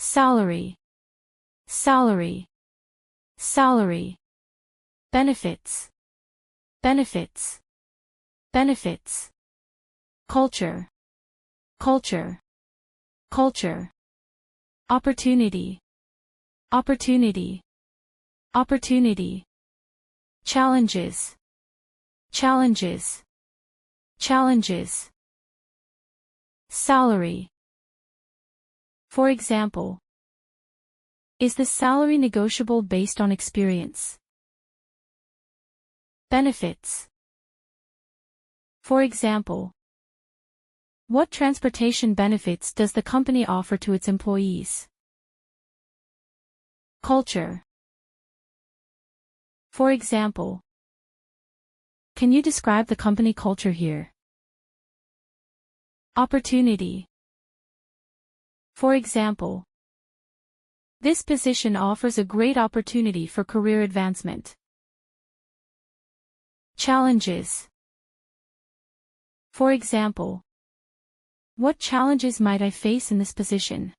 salary, salary, salary, benefits, benefits, benefits, culture, culture, culture, opportunity, opportunity, opportunity, challenges, challenges, challenges, salary. For example, is the salary negotiable based on experience? Benefits. For example, what transportation benefits does the company offer to its employees? Culture. For example, can you describe the company culture here? Opportunity. For example, this position offers a great opportunity for career advancement. Challenges. For example, what challenges might I face in this position?